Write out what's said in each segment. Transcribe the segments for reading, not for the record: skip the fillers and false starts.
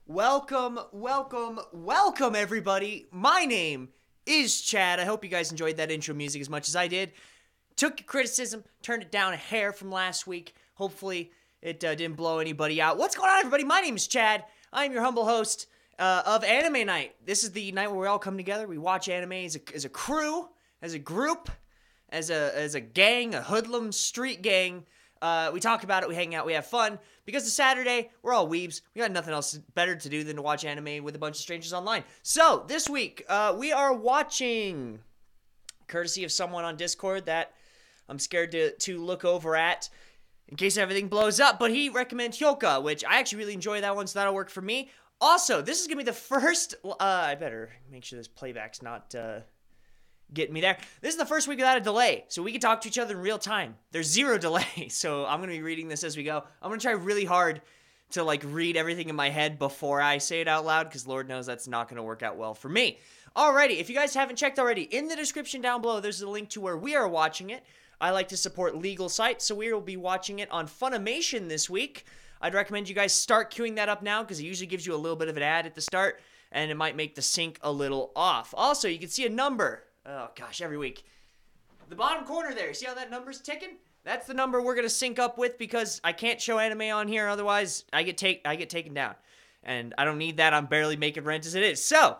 Welcome, welcome, welcome, everybody. My name is Chad. I hope you guys enjoyed that intro music as much as I did. Took your criticism, turned it down a hair from last week. Hopefully, it didn't blow anybody out. What's going on, everybody? My name is Chad. I am your humble host of Anime Night. This is the night where we all come together. We watch anime as a crew, as a group, as a gang, a hoodlum street gang. We talk about it, we hang out, we have fun. Because it's Saturday, we're all weebs. We got nothing else better to do than to watch anime with a bunch of strangers online. So, this week, we are watching, courtesy of someone on Discord that I'm scared to look over at in case everything blows up, but he recommends Hyouka, which I actually really enjoy that one, so that'll work for me. Also, this is going to be the first, I better make sure this playback's not getting me there. This is the first week without a delay, so we can talk to each other in real time. There's zero delay, so I'm going to be reading this as we go. I'm going to try really hard to read everything in my head before I say it out loud, because Lord knows that's not going to work out well for me. Alrighty, if you guys haven't checked already, in the description down below, there's a link to where we are watching it. I like to support legal sites, so we will be watching it on Funimation this week. I'd recommend you guys start queuing that up now, because it usually gives you a little bit of an ad at the start, and it might make the sync a little off. Also, you can see a number. Oh gosh, every week. The bottom corner there, see how that number's ticking? That's the number we're going to sync up with, because I can't show anime on here, otherwise I get taken down. And I don't need that, I'm barely making rent as it is. So,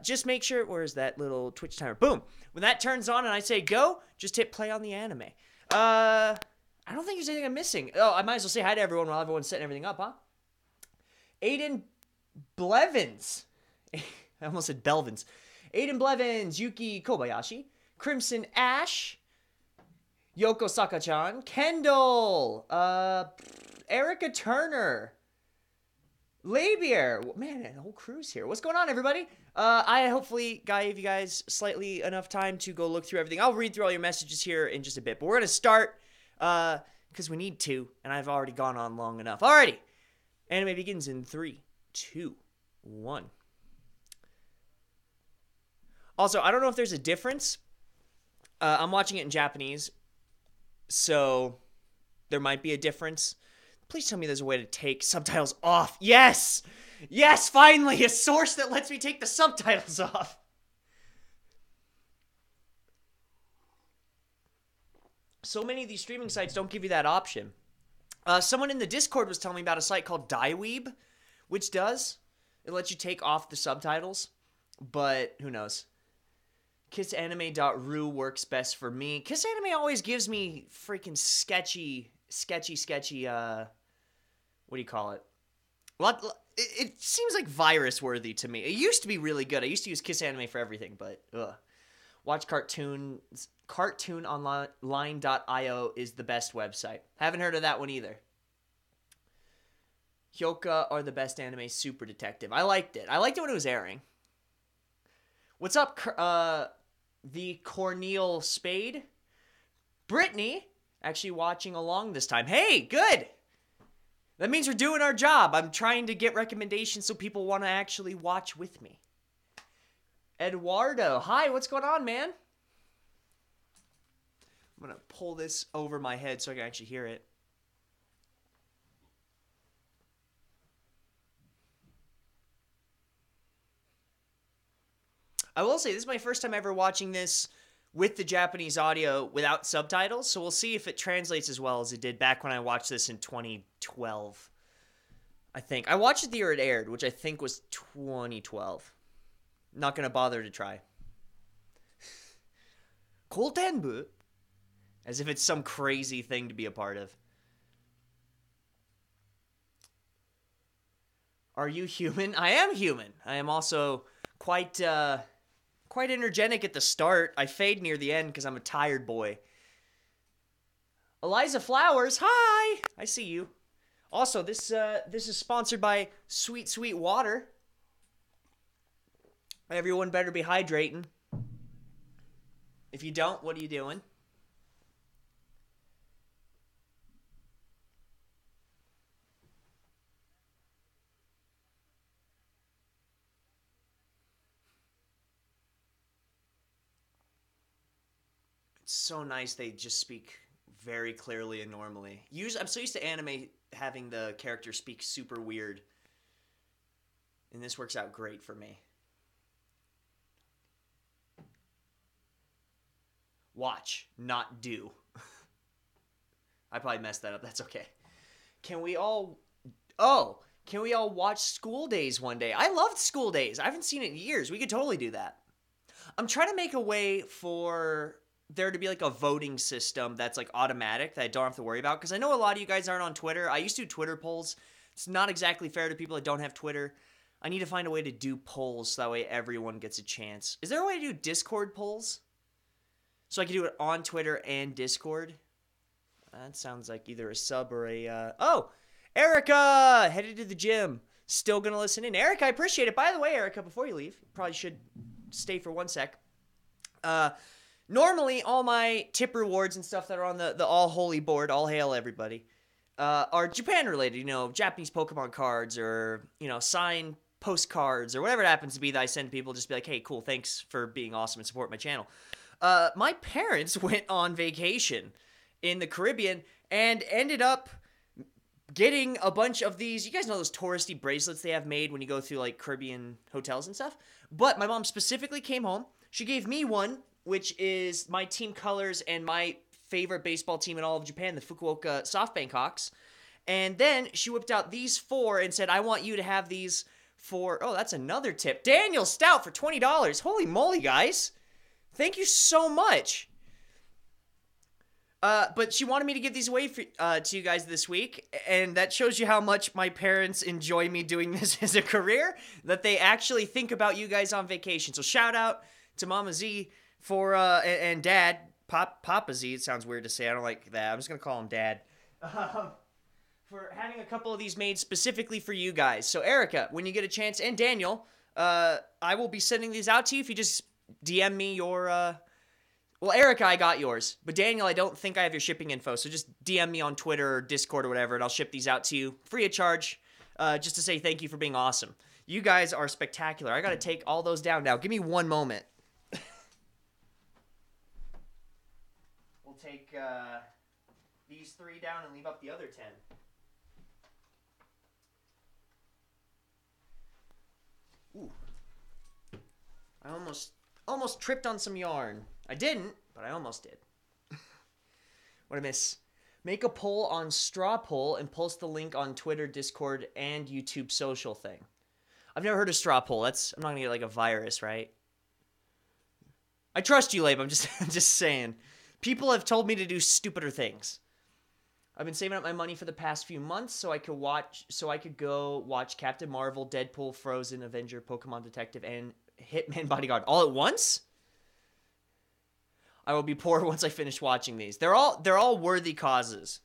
just make sure, where's that little Twitch timer? Boom. When that turns on and I say go, just hit play on the anime. I I don't think there's anything I'm missing. Oh, I might as well say hi to everyone while everyone's setting everything up, huh? Aiden Blevins. I almost said Belvins. Aiden Blevins, Yuki Kobayashi, Crimson Ash, Yoko Sakachan, Kendall, Erica Turner, Labier. Man, the whole crew's here. What's going on, everybody? I hopefully gave you guys slightly enough time to go look through everything. I'll read through all your messages here in just a bit, but we're going to start because we need to, and I've already gone on long enough. Alrighty. Anime begins in 3, 2, 1. Also, I don't know if there's a difference. I'm watching it in Japanese, so there might be a difference. Please tell me there's a way to take subtitles off. Yes! Yes, finally! A source that lets me take the subtitles off. So many of these streaming sites don't give you that option. Someone in the Discord was telling me about a site called Daiweeb, which does. It lets you take off the subtitles, but who knows. KissAnime.ru works best for me. KissAnime always gives me freaking sketchy, what do you call it? It seems like virus-worthy to me. It used to be really good. I used to use KissAnime for everything, but ugh. Watch cartoons. Cartoononline.io is the best website. Haven't heard of that one either. Hyouka are the best anime super detective. I liked it. I liked it when it was airing. What's up, the Cornel Spade? Brittany, actually watching along this time. Hey, good! That means we're doing our job. I'm trying to get recommendations so people want to actually watch with me. Eduardo, hi, what's going on, man? I'm going to pull this over my head so I can actually hear it. I will say, this is my first time ever watching this with the Japanese audio without subtitles, so we'll see if it translates as well as it did back when I watched this in 2012. I think. I watched it the year it aired, which I think was 2012. Not going to bother to try. Koltenbu? As if it's some crazy thing to be a part of. Are you human? I am human. I am also quite energetic at the start. I fade near the end because I'm a tired boy. Eliza Flowers, hi! I see you. Also, this is sponsored by Sweet Sweet Water. Everyone better be hydrating. If you don't, what are you doing? It's so nice they just speak very clearly and normally. I'm so used to anime having the character speak super weird. And this works out great for me. Watch, not do. I probably messed that up. That's okay. Can we all watch School Days one day? I loved School Days. I haven't seen it in years. We could totally do that. I'm trying to make a way for there to be like a voting system that's like automatic that I don't have to worry about. Because I know a lot of you guys aren't on Twitter. I used to do Twitter polls. It's not exactly fair to people that don't have Twitter. I need to find a way to do polls so that way everyone gets a chance. Is there a way to do Discord polls? So I can do it on Twitter and Discord? That sounds like either a sub or a... Oh! Erica! Headed to the gym. Still gonna listen in. Erica, I appreciate it. By the way, Erica, before you leave, you probably should stay for 1 sec. Normally, all my tip rewards and stuff that are on the All Holy board, all hail everybody, are Japan related. You know, Japanese Pokemon cards or, signed postcards or whatever it happens to be that I send people. Just be like, hey, cool, thanks for being awesome and support my channel. My parents went on vacation in the Caribbean and ended up getting a bunch of these. You guys know those touristy bracelets they have made when you go through like Caribbean hotels and stuff? But my mom specifically came home. She gave me one, which is my team colors and my favorite baseball team in all of Japan, the Fukuoka SoftBank Hawks. And then she whipped out these 4 and said, I want you to have these for... Oh, that's another tip. Daniel Stout for $20. Holy moly, guys. Thank you so much. But she wanted me to give these away to you guys this week, and that shows you how much my parents enjoy me doing this as a career, that they actually think about you guys on vacation. So shout out to Mama Z for and Dad, Papa Z. It sounds weird to say. I don't like that. I'm just gonna call him Dad. For having a couple of these made specifically for you guys. So Erica, when you get a chance, and Daniel, I will be sending these out to you if you just DM me your. Well, Erica, I got yours. But Daniel, I don't think I have your shipping info. So just DM me on Twitter or Discord or whatever, and I'll ship these out to you free of charge, just to say thank you for being awesome. You guys are spectacular. I got to take all those down now. Give me one moment. We'll take these 3 down and leave up the other 10. Ooh. I almost tripped on some yarn. I didn't, but I almost did. What'd I miss? Make a poll on Straw Poll and post the link on Twitter, Discord, and YouTube social thing. I've never heard of Straw Poll. I'm not gonna get like a virus, right? I trust you, Labe. I'm just saying. People have told me to do stupider things. I've been saving up my money for the past few months so I could go watch Captain Marvel, Deadpool, Frozen, Avenger, Pokemon Detective, and Hitman Bodyguard all at once. I will be poor once I finish watching these. They're all worthy causes,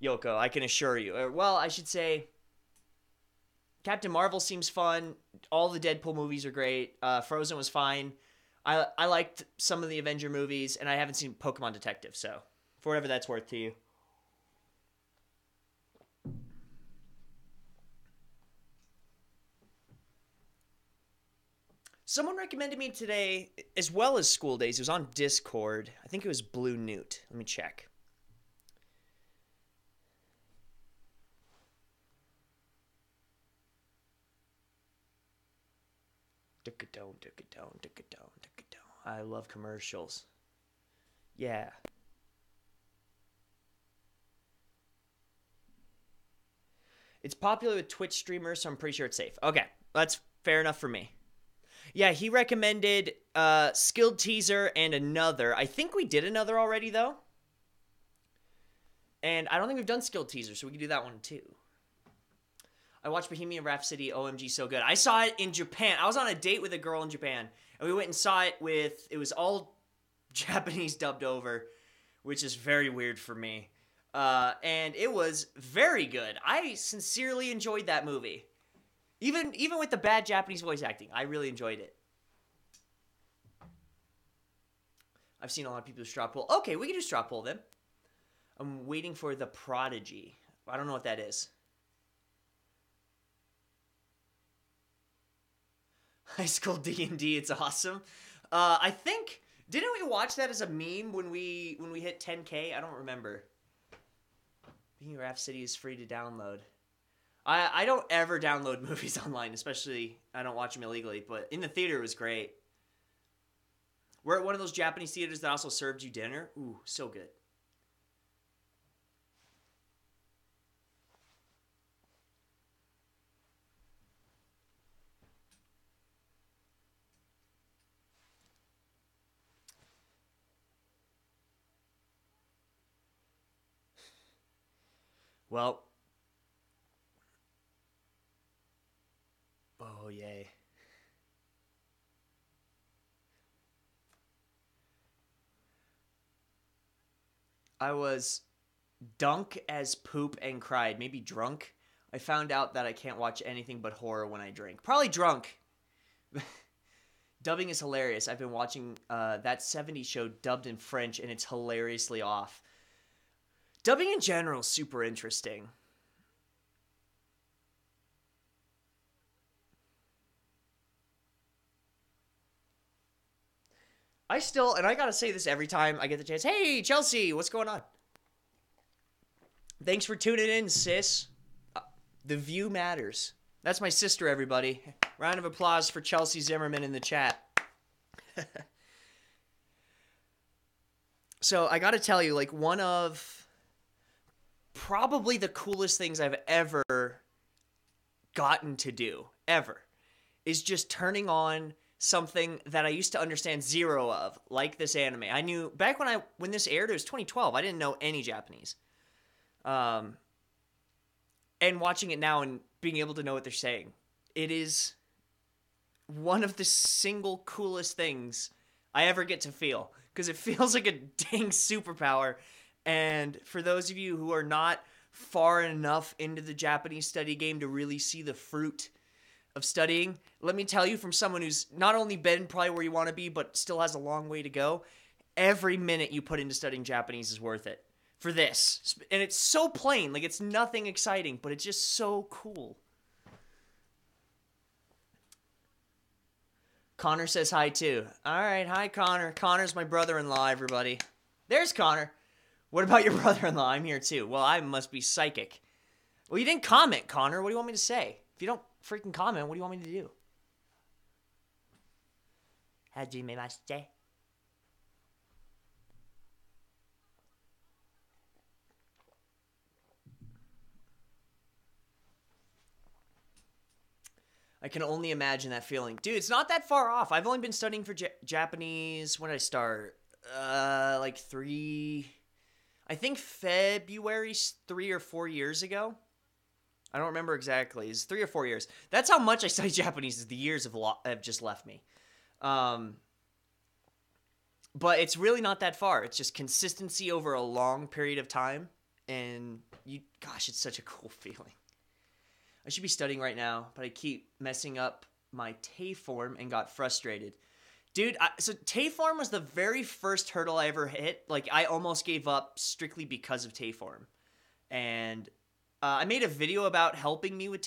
Hyouka, I can assure you. Well, I should say Captain Marvel seems fun. All the Deadpool movies are great. Frozen was fine. I liked some of the Avenger movies, and I haven't seen Pokemon Detective, so for whatever that's worth to you. Someone recommended me today, as well as School Days. It was on Discord. I think it was Blue Newt. Let me check. I love commercials. Yeah. It's popular with Twitch streamers, so I'm pretty sure it's safe. Okay, that's fair enough for me. Yeah, he recommended Skilled Teaser and another. I think we did another already, though. And I don't think we've done Skilled Teaser, so we can do that one, too. I watched Bohemian Rhapsody. OMG, so good. I saw it in Japan. I was on a date with a girl in Japan, and we went and saw it it was all Japanese dubbed over, which is very weird for me. And it was very good. I sincerely enjoyed that movie. Even with the bad Japanese voice acting, I really enjoyed it. I've seen a lot of people do straw poll. Okay, we can do straw poll then. I'm waiting for The Prodigy. I don't know what that is. High School D&D, it's awesome. I think, didn't we watch that as a meme when we hit 10K? I don't remember. Bohemian Rhapsody is free to download. I don't ever download movies online, especially I don't watch them illegally, but in the theater it was great. We're at one of those Japanese theaters that also served you dinner. Ooh, so good. Well. Oh, yay. I was dunk as poop and cried. Maybe drunk. I found out that I can't watch anything but horror when I drink. Probably drunk. Dubbing is hilarious. I've been watching that 70s show dubbed in French, and it's hilariously off. Dubbing in general is super interesting. And I gotta say this every time I get the chance. Hey, Chelsea, what's going on? Thanks for tuning in, sis. The view matters. That's my sister, everybody. Round of applause for Chelsea Zimmerman in the chat. So I gotta tell you, like, one of probably the coolest things I've ever gotten to do, ever, is just turning on something that I used to understand zero of, like this anime. I knew back when this aired, it was 2012. I didn't know any Japanese. And watching it now and being able to know what they're saying, it is one of the single coolest things I ever get to feel, because it feels like a dang superpower. And for those of you who are not far enough into the Japanese study game to really see the fruit of studying, let me tell you, from someone who's not only been probably where you want to be, but still has a long way to go, every minute you put into studying Japanese is worth it for this. And it's so plain, like it's nothing exciting, but it's just so cool. Connor says hi too. All right, hi Connor. Connor's my brother-in-law, everybody. There's Connor. What about your brother-in-law? I'm here too. Well, I must be psychic. Well, you didn't comment, Connor. What do you want me to say? If you don't freaking comment, what do you want me to do? Hajimemashite. I can only imagine that feeling. Dude, it's not that far off. I've only been studying for Japanese. When did I start? Like I think February 3 or 4 years ago. I don't remember exactly. It's 3 or 4 years. That's how much I study Japanese, is the years have just left me. But it's really not that far. It's just consistency over a long period of time. And gosh, it's such a cool feeling. I should be studying right now, but I keep messing up my Tay form and got frustrated. Dude, so Tay form was the very first hurdle I ever hit. Like, I almost gave up strictly because of Tay form. And I made a video about helping me with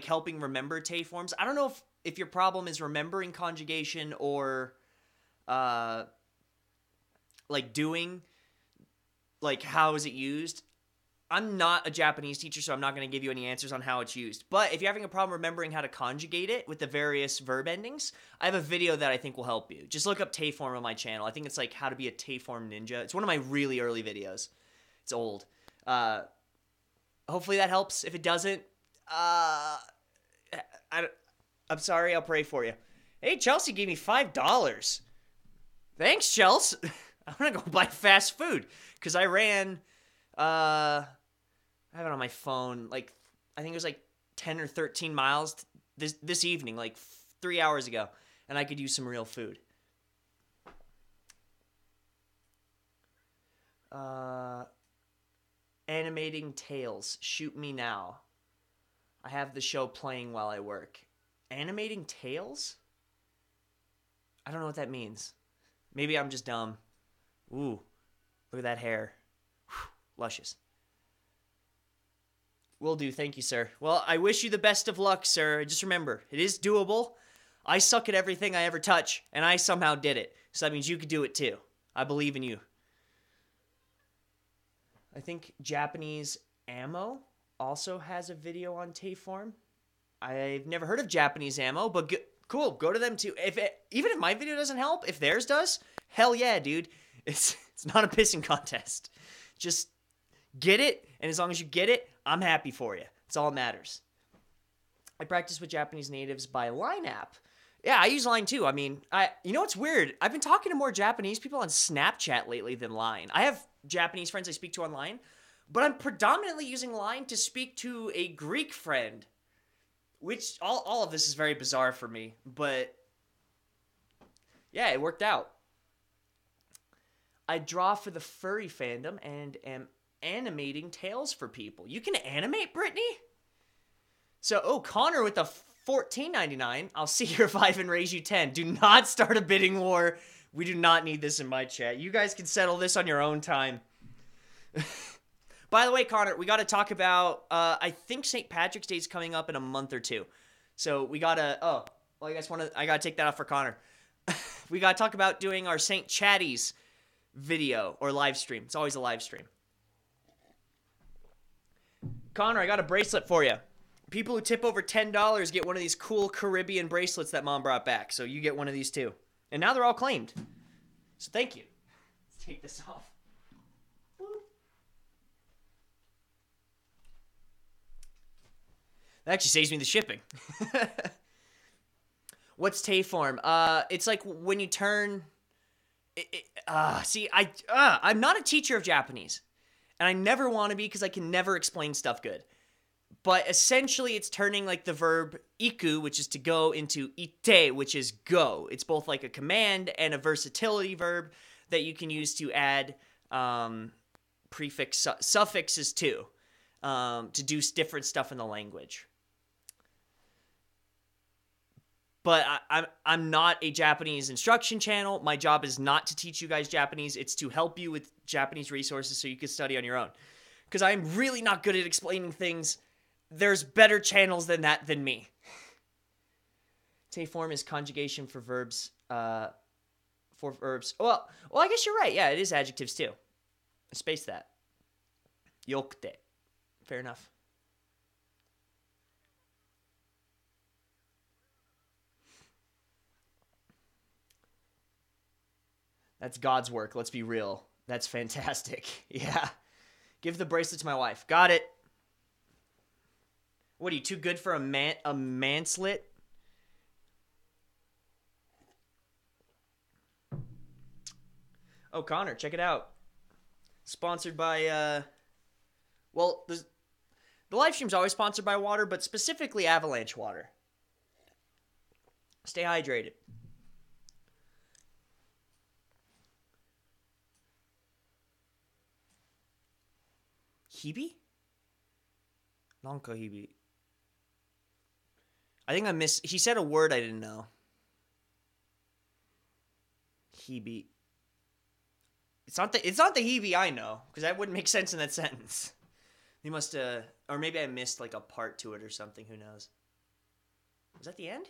helping remember Tay forms. I don't know if your problem is remembering conjugation or doing, how is it used. I'm not a Japanese teacher, so I'm not going to give you any answers on how it's used. But if you're having a problem remembering how to conjugate it with the various verb endings, I have a video that I think will help you. Just look up Tay form on my channel. I think it's how to be a Tay form ninja. It's one of my really early videos. It's old. Hopefully that helps. If it doesn't, I'm sorry. I'll pray for you. Hey, Chelsea gave me $5. Thanks, Chelsea. I'm going to go buy fast food because I ran... I have it on my phone. I think it was 10 or 13 miles this evening, 3 hours ago, and I could use some real food. Animating Tales. Shoot me now. I have the show playing while I work. Animating Tales? I don't know what that means. Maybe I'm just dumb. Ooh, look at that hair. Whew, luscious. Will do. Thank you, sir. Well, I wish you the best of luck, sir. Just remember, it is doable. I suck at everything I ever touch, and I somehow did it. So that means you could do it too. I believe in you. I think Japanese Ammo also has a video on Tay form. I've never heard of Japanese Ammo, but cool. Go to them too. Even if my video doesn't help, if theirs does, hell yeah, dude. It's not a pissing contest. Just get it, and as long as you get it, I'm happy for you. It's all that matters. I practice with Japanese natives by Line app. Yeah, I use Line too. I mean, you know what's weird? I've been talking to more Japanese people on Snapchat lately than Line. I have Japanese friends I speak to online, but I'm predominantly using Line to speak to a Greek friend, which all of this is very bizarre for me, but yeah, it worked out. I draw for the furry fandom and am animating tales for people. You can animate, Brittany? So, Connor with the $14.99. I'll see your 5 and raise you 10. Do not start a bidding war. We do not need this in my chat. You guys can settle this on your own time. By the way, Connor, we got to talk about, I think St. Patrick's Day is coming up in a month or two. So we got to, I got to take that off for Connor. We got to talk about doing our St. Chatties video or live stream. It's always a live stream. Connor, I got a bracelet for you. People who tip over $10 get one of these cool Caribbean bracelets that Mom brought back. So you get one of these too. And now they're all claimed. So thank you. Let's take this off. That actually saves me the shipping. What's Tay form? It's like when you turn. I'm not a teacher of Japanese, and I never want to be because I can never explain stuff good. But essentially, it's turning like the verb iku, which is to go, into ite, which is go. It's both like a command and a versatility verb that you can use to add suffixes to do different stuff in the language. But I'm not a Japanese instruction channel. My job is not to teach you guys Japanese. It's to help you with Japanese resources so you can study on your own. Because I'm really not good at explaining things. There's better channels than that than me. Te form is conjugation for verbs. Well, I guess you're right. Yeah, it is adjectives too. I spaced that. Yokute. Fair enough. That's God's work. Let's be real. That's fantastic. Yeah. Give the bracelet to my wife. Got it. What, are you too good for a manslet? Oh, Connor, check it out. Sponsored by, the live stream's always sponsored by water, but specifically Avalanche water. Stay hydrated. Hibi? Nanka hibi. I think I missed. He said a word I didn't know. Hibi. It's not the hibi I know, because that wouldn't make sense in that sentence. He must or maybe I missed like a part to it or something. Who knows? Was that the end?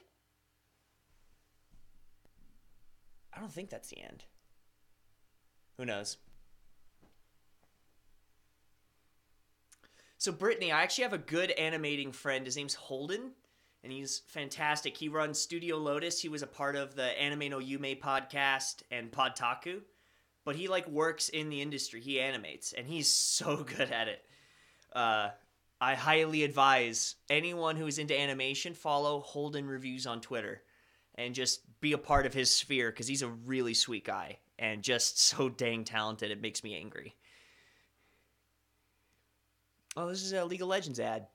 I don't think that's the end. Who knows? So Brittany, I actually have a good animating friend. His name's Holden, and he's fantastic. He runs Studio Lotus. He was a part of the Anime no Yume podcast and Podtaku, but he like works in the industry. He animates, and he's so good at it. I highly advise anyone who is into animation, follow Holden Reviews on Twitter and just be a part of his sphere, because he's a really sweet guy and just so dang talented. It makes me angry. Oh, this is a League of Legends ad.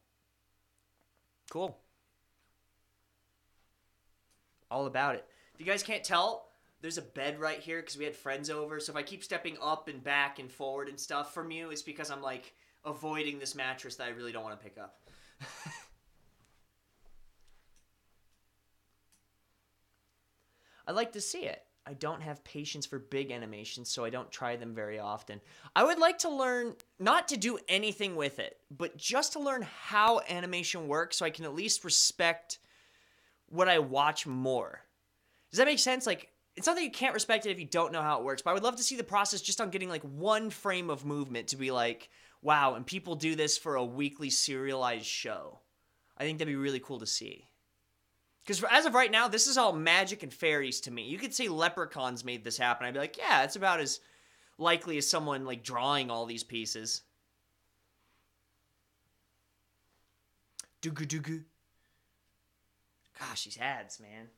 Cool. All about it. If you guys can't tell, there's a bed right here because we had friends over. So if I keep stepping up and back and forward and stuff from you, it's because I'm like avoiding this mattress that I really don't want to pick up. I like to see it. I don't have patience for big animations, so I don't try them very often. I would like to learn, not to do anything with it, but just to learn how animation works so I can at least respect what I watch more. Does that make sense? Like, it's not that you can't respect it if you don't know how it works, but I would love to see the process just on getting like one frame of movement to be like, wow, and people do this for a weekly serialized show. I think that'd be really cool to see. Because as of right now, this is all magic and fairies to me. You could say Leprechauns made this happen. I'd be like, yeah, it's about as likely as someone like drawing all these pieces. Doogu doogu. Gosh, these ads, man.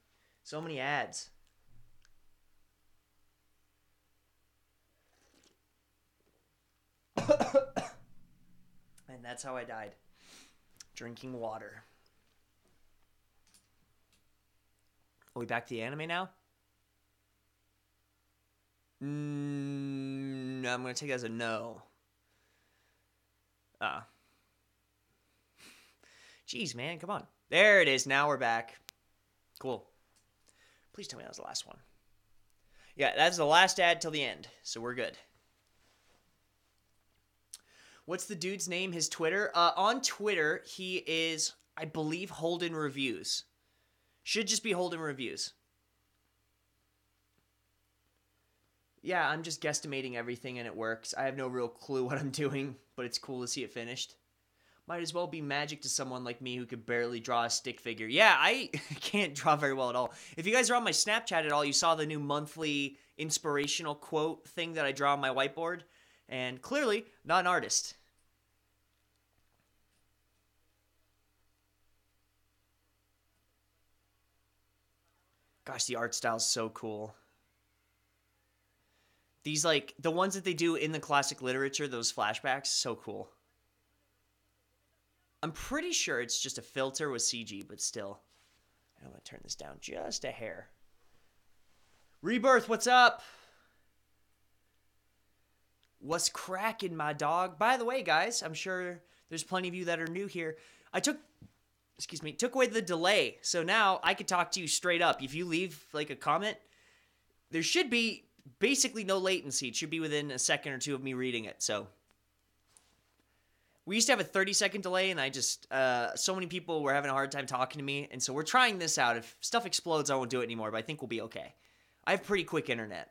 So many ads. And that's how I died. Drinking water. Are we back to the anime now? I'm going to take it as a no. Jeez, man, come on. There it is. Now we're back. Cool. Please tell me that was the last one. Yeah, that's the last ad till the end, so we're good. What's the dude's name? His Twitter? On Twitter, he is, I believe, Holden Reviews. Should just be Holden Reviews. Yeah, I'm just guesstimating everything and it works. I have no real clue what I'm doing, but it's cool to see it finished. Might as well be magic to someone like me who could barely draw a stick figure. Yeah, I can't draw very well at all. If you guys are on my Snapchat at all, you saw the new monthly inspirational quote thing that I draw on my whiteboard. And clearly, not an artist. Gosh, the art style's so cool. These, like, the ones that they do in the classic literature, those flashbacks, so cool. I'm pretty sure it's just a filter with CG, but still. I'm going to turn this down just a hair. Rebirth, what's up? What's cracking, my dog? By the way, guys, I'm sure there's plenty of you that are new here. I took away the delay. So now I could talk to you straight up. If you leave like a comment, there should be basically no latency. It should be within a second or two of me reading it. So we used to have a 30-second delay, and I just, so many people were having a hard time talking to me. And so we're trying this out. If stuff explodes, I won't do it anymore, but I think we'll be okay. I have pretty quick internet.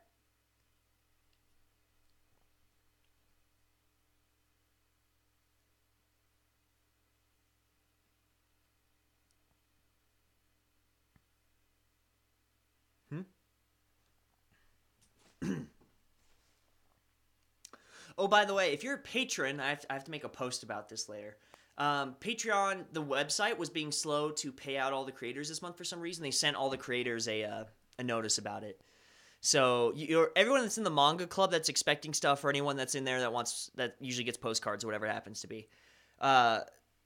Oh, by the way, if you're a patron, I have to make a post about this later. Patreon, the website, was being slow to pay out all the creators this month for some reason. They sent all the creators a notice about it. So everyone that's in the manga club that's expecting stuff, or anyone that's in there that usually gets postcards or whatever it happens to be,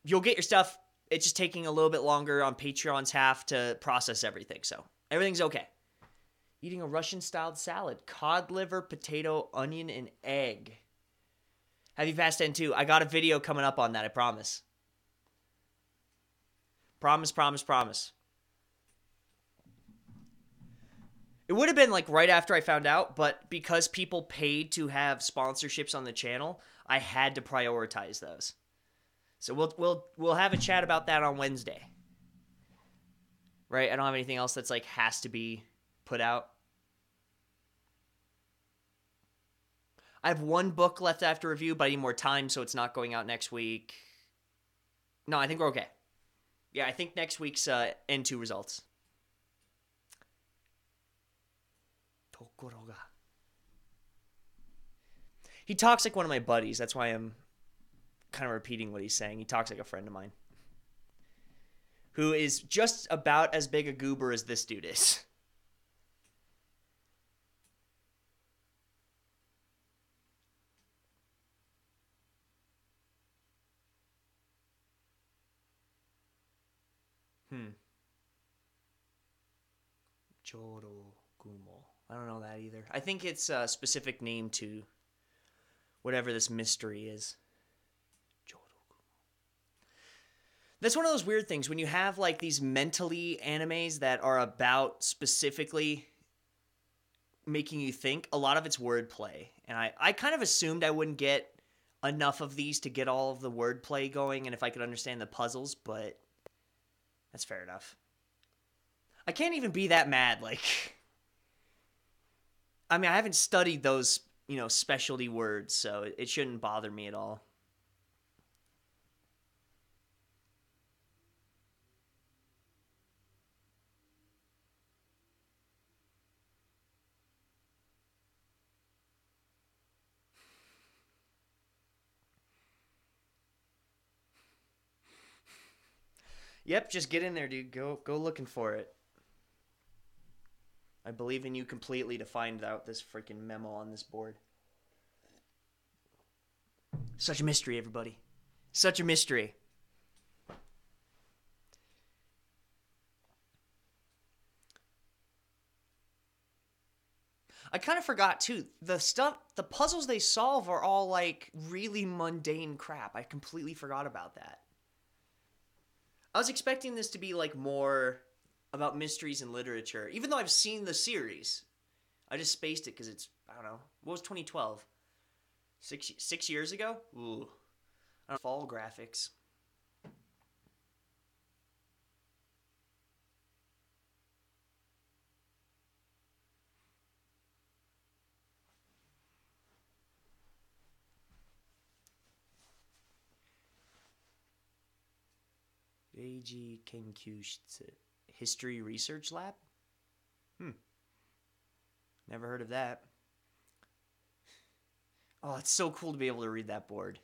you'll get your stuff. It's just taking a little bit longer on Patreon's half to process everything. So everything's okay. Eating a Russian-styled salad. Cod liver, potato, onion, and egg. Have you passed N2? I got a video coming up on that, I promise. Promise. It would have been like right after I found out, but because people paid to have sponsorships on the channel, I had to prioritize those. So we'll have a chat about that on Wednesday. Right? I don't have anything else that's like has to be put out. I have one book left after review, but I need more time, so it's not going out next week. No, I think we're okay. Yeah, I think next week's N2 results. Tokoroga. He talks like one of my buddies. That's why I'm kind of repeating what he's saying. He talks like a friend of mine. Who is just about as big a goober as this dude is. Chorogumo. I don't know that either. I think it's a specific name to whatever this mystery is. Chorogumo. That's one of those weird things when you have like these mentally animes that are about specifically making you think. A lot of it's wordplay. And I kind of assumed I wouldn't get enough of these to get all of the wordplay going and if I could understand the puzzles, but that's fair enough. I can't even be that mad, like... I mean, I haven't studied those, specialty words, so it shouldn't bother me at all. Yep, just get in there, dude. Go looking for it. I believe in you completely to find out this freaking memo on this board. Such a mystery, everybody. Such a mystery. I kind of forgot, too. The puzzles they solve are all, like, really mundane crap. I completely forgot about that. I was expecting this to be, like, more about mysteries and literature, even though I've seen the series. I just spaced it because it's, I don't know, what was 2012? 6 years ago? Ooh. I don't know, fall graphics. Reiji Kenkyushitsu. History Research Lab? Never heard of that. Oh, it's so cool to be able to read that board.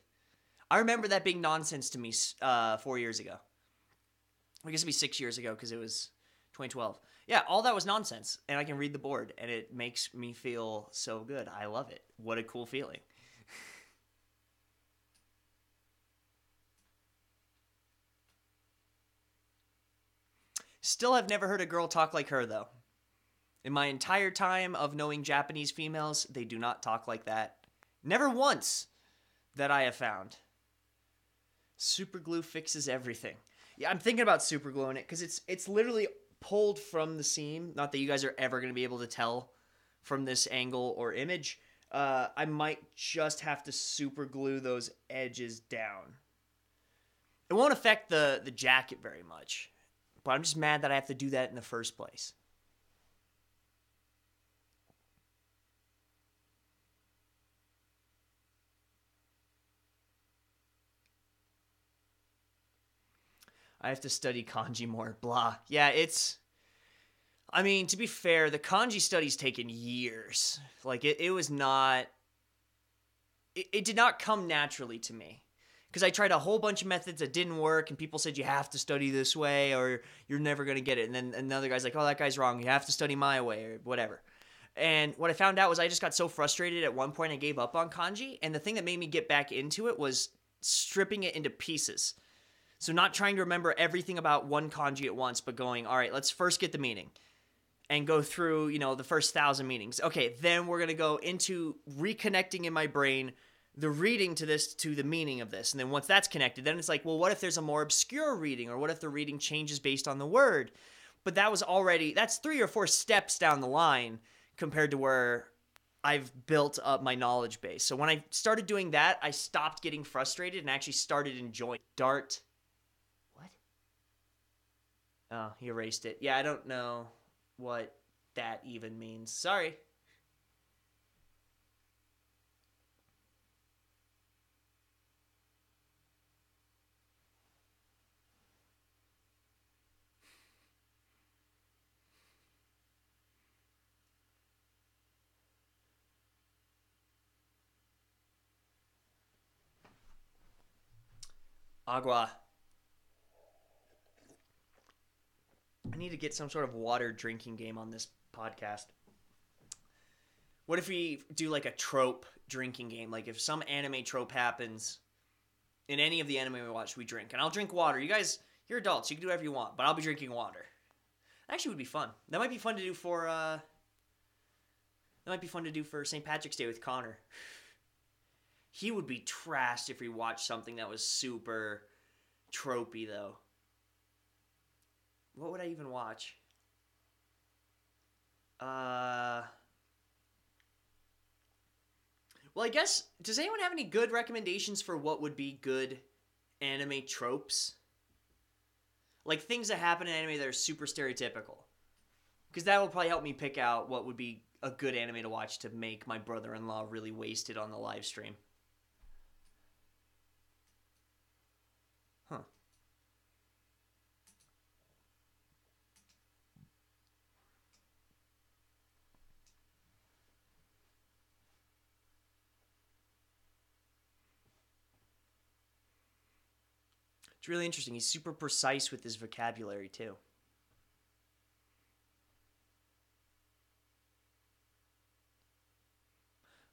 I remember that being nonsense to me 4 years ago. I guess it'd be 6 years ago because it was 2012. Yeah, all that was nonsense, and I can read the board, and it makes me feel so good. I love it. What a cool feeling. Still have never heard a girl talk like her, though. In my entire time of knowing Japanese females, they do not talk like that. Never once that I have found. Super glue fixes everything. Yeah, I'm thinking about super gluing it because it's literally pulled from the seam. Not that you guys are ever going to be able to tell from this angle or image. I might just have to super glue those edges down. It won't affect the jacket very much, but I'm just mad that I have to do that in the first place. I have to study kanji more, blah. Yeah, I mean, to be fair, the kanji study's taken years. Like, it was not, it did not come naturally to me. Because I tried a whole bunch of methods that didn't work, and people said you have to study this way, or you're never going to get it. And then another guy's like, oh, that guy's wrong. You have to study my way, or whatever. And what I found out was I just got so frustrated at one point I gave up on kanji. And the thing that made me get back into it was stripping it into pieces. So not trying to remember everything about one kanji at once, but going, all right, let's first get the meaning and go through, the first 1,000 meanings. Okay, then we're going to go into reconnecting in my brain the reading to this to the meaning of this. And then once that's connected, then it's like, well, what if there's a more obscure reading, or what if the reading changes based on the word? But that's 3 or 4 steps down the line compared to where I've built up my knowledge base. So when I started doing that, I stopped getting frustrated and actually started enjoying Dart. What? Oh, he erased it. Yeah, I don't know what that even means. Sorry. Agua. I need to get some sort of water drinking game on this podcast. What if we do like a trope drinking game? Like if some anime trope happens in any of the anime we watch, we drink. And I'll drink water. You guys, you're adults. You can do whatever you want. But I'll be drinking water. That actually would be fun. That might be fun to do for St. Patrick's Day with Connor. He would be trashed if we watched something that was super tropey, though. What would I even watch? Well, I guess, does anyone have any good recommendations for what would be good anime tropes? Like things that happen in anime that are super stereotypical. Because that will probably help me pick out what would be a good anime to watch to make my brother-in-law really wasted on the live stream. Huh. It's really interesting. He's super precise with his vocabulary, too.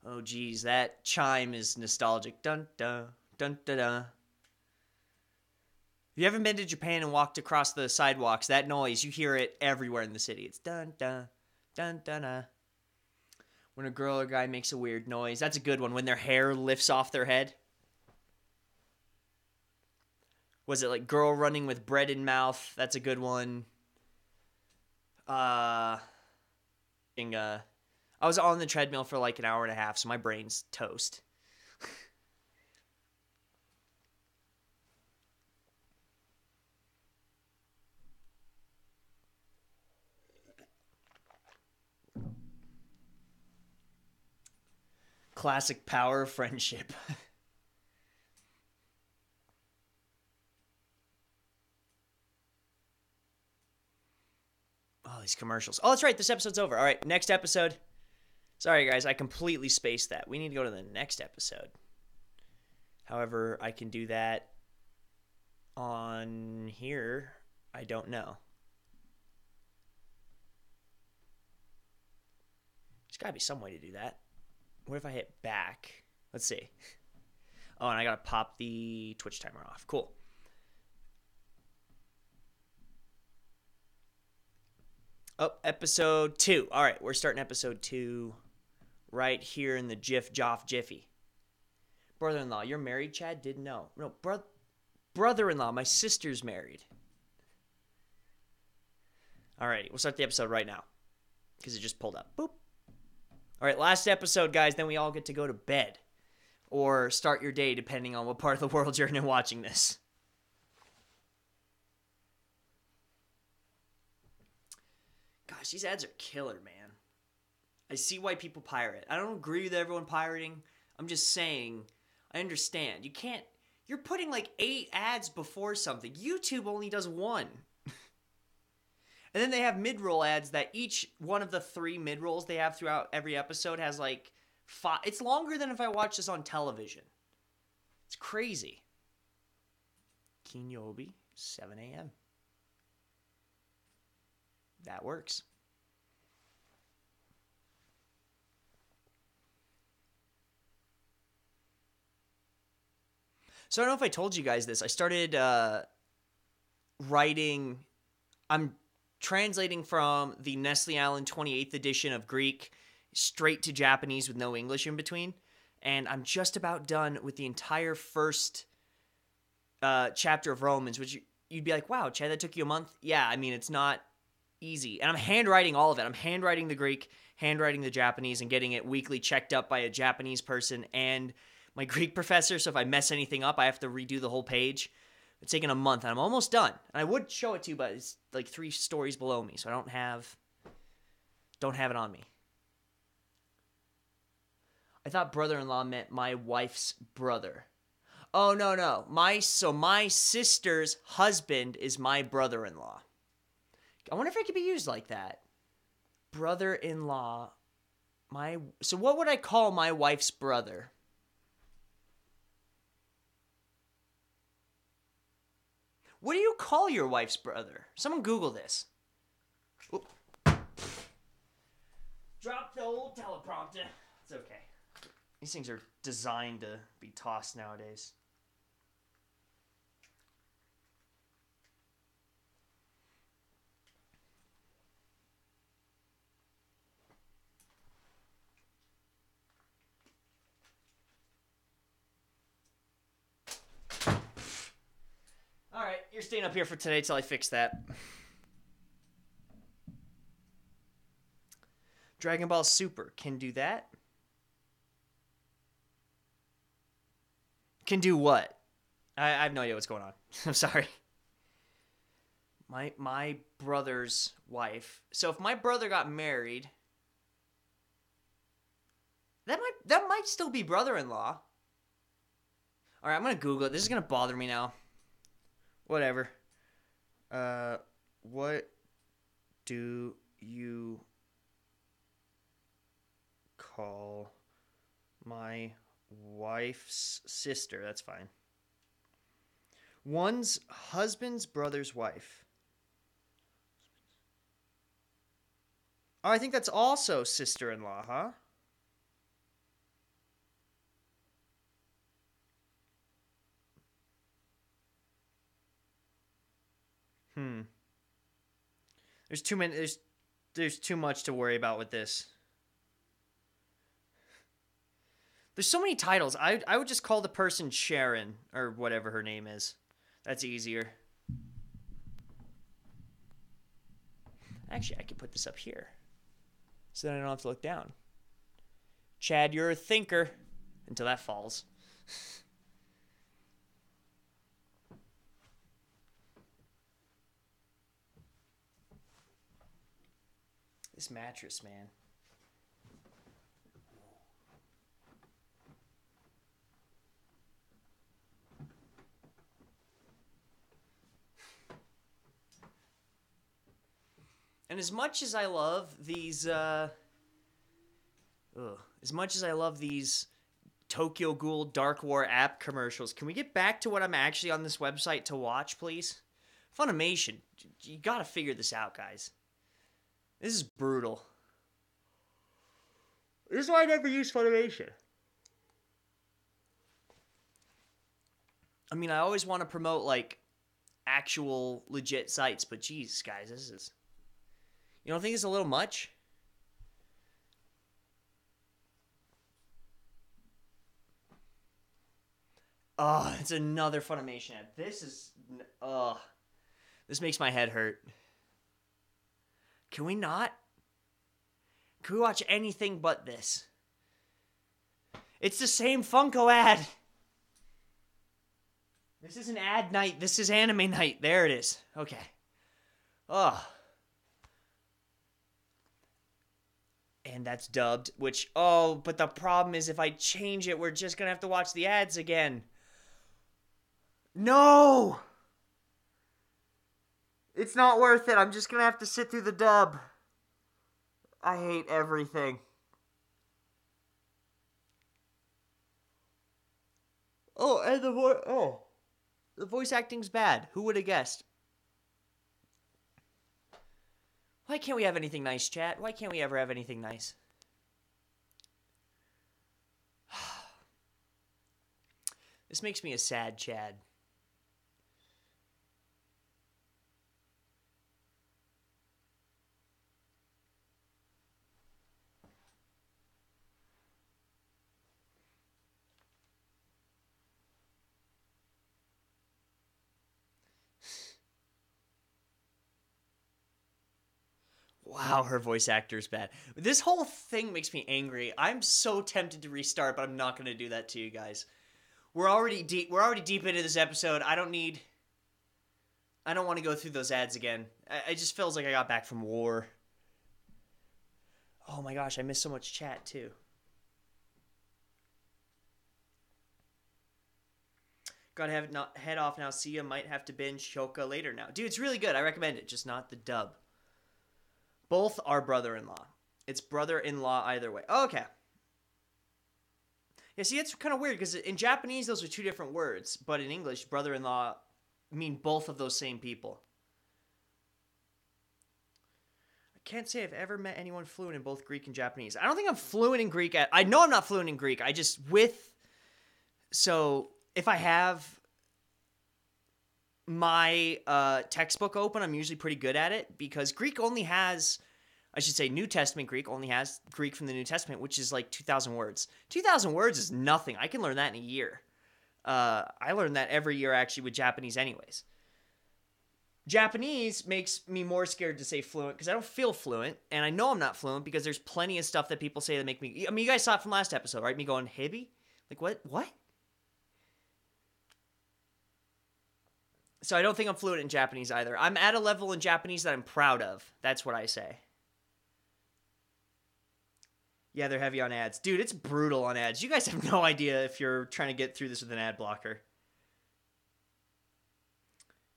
Oh, geez, that chime is nostalgic. Dun, dun, dun, dun, dun. If you haven't been to Japan and walked across the sidewalks, that noise, you hear it everywhere in the city. It's dun, dun, dun, dun, dun. When a girl or guy makes a weird noise. That's a good one. When their hair lifts off their head. Was it like girl running with bread in mouth? That's a good one. I was on the treadmill for like an hour and a half, so my brain's toast. Classic power of friendship. Oh, these commercials. Oh, that's right. This episode's over. All right, next episode. Sorry, guys. I completely spaced that. We need to go to the next episode. However, I can do that on here. I don't know. There's got to be some way to do that. What if I hit back? Let's see. Oh, and I got to pop the Twitch timer off. Cool. Oh, episode 2. All right, we're starting episode 2 right here in the Jiffy. Brother-in-law, you're married, Chad? Didn't know. No, brother-in-law, my sister's married. All right, we'll start the episode right now because it just pulled up. Boop. All right, last episode, guys. Then we all get to go to bed or start your day, depending on what part of the world you're in and watching this. Gosh, these ads are killer, man. I see why people pirate. I don't agree with everyone pirating. I'm just saying, I understand. You're putting like 8 ads before something. YouTube only does 1. And then they have mid-roll ads that each one of the 3 mid-rolls they have throughout every episode has like 5. It's longer than if I watch this on television. It's crazy. Kinyobi, 7 a.m. That works. So I don't know if I told you guys this. I started writing. I'm translating from the Nestle Allen 28th edition of Greek straight to Japanese with no English in between. And I'm just about done with the entire first chapter of Romans, which you'd be like, wow, Chad, that took you a month? Yeah, I mean, it's not easy. And I'm handwriting all of it. I'm handwriting the Greek, handwriting the Japanese, and getting it weekly checked up by a Japanese person and my Greek professor. So if I mess anything up, I have to redo the whole page. It's taken a month, and I'm almost done. And I would show it to you, but it's like 3 stories below me, so I don't have it on me. I thought brother-in-law meant my wife's brother. Oh, no. My sister's husband is my brother-in-law. I wonder if it could be used like that. Brother-in-law. So what would I call my wife's brother? What do you call your wife's brother? Someone Google this. Oop. Drop the old teleprompter. It's okay. These things are designed to be tossed nowadays. Alright, you're staying up here for today till I fix that. Dragon Ball Super can do that. Can do what? I have no idea what's going on. I'm sorry. My brother's wife. So if my brother got married, that might still be brother-in-law. All right, I'm gonna Google it. This is gonna bother me now. Whatever. What do you call my wife's sister? That's fine. One's husband's brother's wife. Oh, I think that's also sister-in-law, huh? There's too many. There's too much to worry about with this. There's so many titles. I would just call the person Sharon or whatever her name is. That's easier. Actually, I could put this up here, so then I don't have to look down. Chad, you're a thinker. Until that falls. This mattress, man. And as much as I love these, Tokyo Ghoul Dark War app commercials, can we get back to what I'm actually on this website to watch, please? Funimation, you gotta figure this out, guys. This is brutal. This is why I never use Funimation. I mean, I always want to promote, like, actual legit sites, but Jesus, guys, this is... You don't think it's a little much? Oh, it's another Funimation ad. This is... This makes my head hurt. Can we not? Can we watch anything but this? It's the same Funko ad. This isn't ad night. This is anime night. There it is. Okay. Oh. And that's dubbed, which... Oh, but the problem is if I change it, we're just going to have to watch the ads again. No! It's not worth it. I'm just going to have to sit through the dub. I hate everything. Oh, and the voice acting's bad. Who would have guessed? Why can't we have anything nice, chat? Why can't we ever have anything nice? This makes me a sad Chad. Wow, her voice actor's bad. This whole thing makes me angry. I'm so tempted to restart, but I'm not going to do that to you guys. We're already deep into this episode. I don't want to go through those ads again. It just feels like I got back from war. Oh my gosh, I missed so much chat too. Gotta have it not head off now. See ya. Might have to binge Hyouka later now. Dude, it's really good. I recommend it. Just not the dub. Both are brother-in-law. It's brother-in-law either way. Oh, okay. Yeah, see, it's kind of weird because in Japanese, those are two different words. But in English, brother-in-law mean both of those same people. I can't say I've ever met anyone fluent in both Greek and Japanese. I don't think I'm fluent in Greek. I know I'm not fluent in Greek. I just So if I have my textbook open, I'm usually pretty good at it because Greek only has, I should say New Testament Greek only has Greek from the New Testament, which is like 2,000 words. 2,000 words is nothing. I can learn that in a year. I learn that every year actually with Japanese anyways. Japanese makes me more scared to say fluent because I don't feel fluent, and I know I'm not fluent because there's plenty of stuff that people say that make me... I mean, you guys saw it from last episode, right? Me going, Hibby? Like, what? So I don't think I'm fluent in Japanese either. I'm at a level in Japanese that I'm proud of. That's what I say. Yeah, they're heavy on ads. Dude, it's brutal on ads. You guys have no idea if you're trying to get through this with an ad blocker.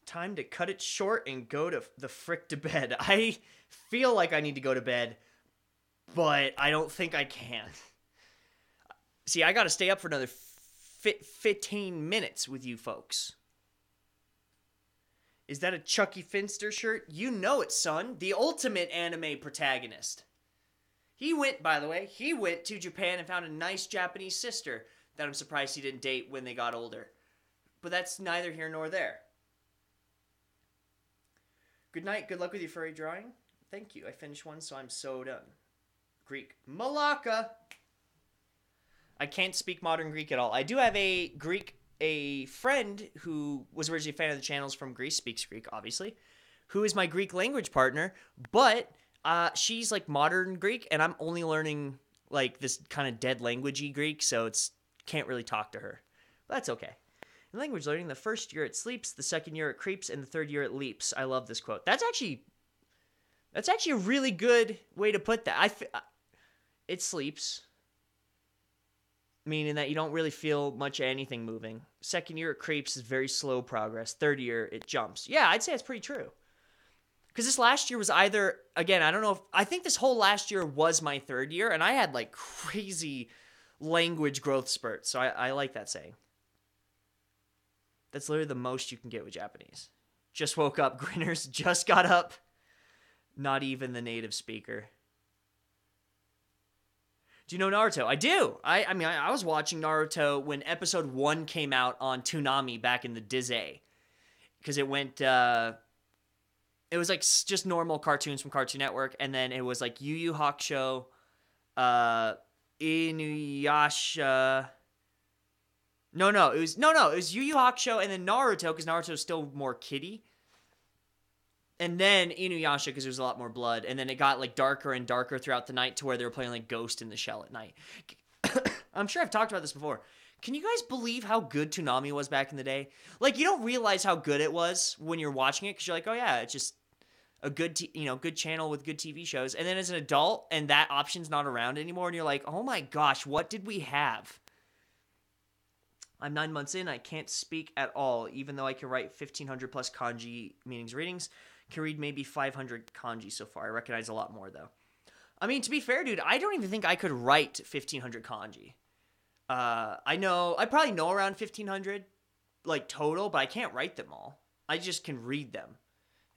Time to cut it short and go to the frick to bed. I feel like I need to go to bed, but I don't think I can. See, I got to stay up for another 15 minutes with you folks. Is that a Chucky Finster shirt? You know it, son. The ultimate anime protagonist. He went, by the way, to Japan and found a nice Japanese sister that I'm surprised he didn't date when they got older. But that's neither here nor there. Good night. Good luck with your furry drawing. Thank you. I finished one, so I'm so done. Greek. Malaka. I can't speak modern Greek at all. I do have a friend who was originally a fan of the channels from Greece, speaks Greek, obviously, who is my Greek language partner, but she's like modern Greek, and I'm only learning like this kind of dead languagey Greek, so can't really talk to her. But that's okay. In language learning, the first year it sleeps, the second year it creeps, and the third year it leaps. I love this quote. That's actually a really good way to put that. It sleeps, meaning that you don't really feel much of anything moving. Second year it creeps is very slow progress. Third year it jumps. Yeah, I'd say it's pretty true. Because this last year was either, again, I don't know I think this whole last year was my third year, and I had like crazy language growth spurts. So I like that saying. That's literally the most you can get with Japanese. Just woke up, grinners. Just got up. Not even the native speaker. Do you know Naruto? I do. I mean, I was watching Naruto when episode 1 came out on Toonami back in the Dizay. Because it went, it was like just normal cartoons from Cartoon Network. And then it was like Yu Yu Hakusho, Inuyasha. No, it was Yu Yu Hakusho and then Naruto, because Naruto is still more kiddie. And then Inuyasha, because there's a lot more blood. And then it got like darker and darker throughout the night to where they were playing like Ghost in the Shell at night. I'm sure I've talked about this before. Can you guys believe how good Toonami was back in the day? Like, you don't realize how good it was when you're watching it, because you're like, oh yeah, it's just a good, good channel with good TV shows. And then as an adult, and that option's not around anymore, and you're like, oh my gosh, what did we have? I'm 9 months in, I can't speak at all, even though I can write 1,500 plus kanji meanings readings. Can read maybe 500 kanji so far. I recognize a lot more, though. I mean, to be fair, dude, I don't even think I could write 1,500 kanji. I probably know around 1,500, like, total, but I can't write them all. I just can read them.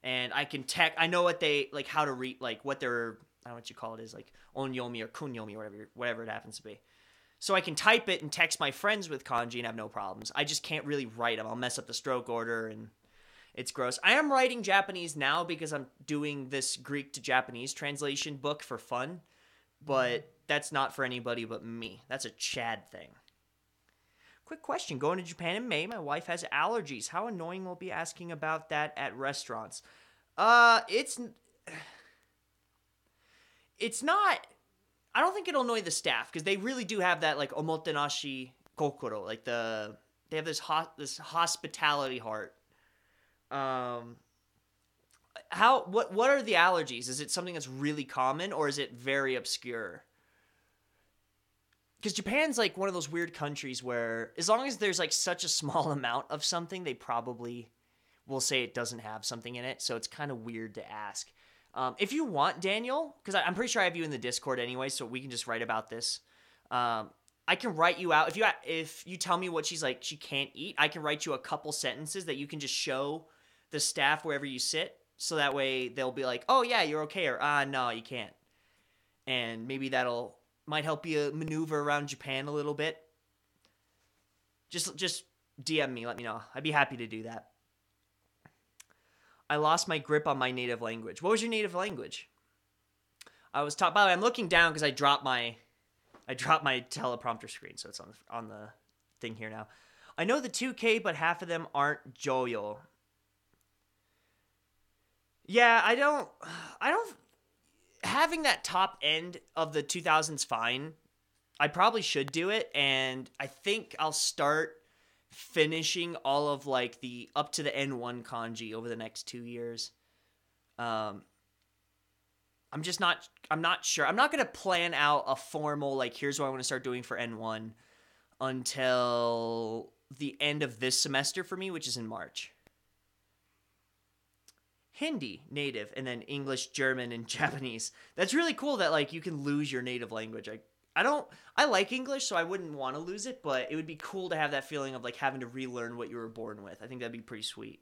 And I can I know what they, like, how to read, like, what their, I don't know what you call it is, like, onyomi or kunyomi or whatever it happens to be. So I can type it and text my friends with kanji and have no problems. I just can't really write them. I'll mess up the stroke order and it's gross. I am writing Japanese now because I'm doing this Greek to Japanese translation book for fun, but that's not for anybody but me. That's a Chad thing. Quick question. Going to Japan in May. My wife has allergies. How annoying will be asking about that at restaurants? It's not... I don't think it'll annoy the staff, because they really do have that, like, omotenashi kokoro. Like, they have this hospitality heart. What are the allergies? Is it something that's really common, or is it very obscure? Because Japan's like one of those weird countries where as long as there's like such a small amount of something, they probably will say it doesn't have something in it. So it's kind of weird to ask. If you want, Daniel, because I'm pretty sure I have you in the Discord anyway, so we can just write about this. I can write you out. If you tell me what she's like she can't eat, I can write you a couple sentences that you can just show the staff wherever you sit, so that way they'll be like, oh yeah, you're okay, or no, you can't. And maybe might help you maneuver around Japan a little bit. Just DM me, let me know. I'd be happy to do that. I lost my grip on my native language. What was your native language? I was taught, by the way, I'm looking down because I dropped my teleprompter screen, so it's on the thing here now. I know the 2K, but half of them aren't Joyo. Yeah, I don't having that top end of the 2000s fine. I probably should do it, and I think I'll start finishing all of like the up to the N1 kanji over the next 2 years. I'm not sure. I'm not going to plan out a formal, like, here's what I want to start doing for N1 until the end of this semester for me, which is in March. Hindi, native, and then English, German, and Japanese. That's really cool that, like, you can lose your native language. I like English, so I wouldn't want to lose it, but it would be cool to have that feeling of, like, having to relearn what you were born with. I think that'd be pretty sweet.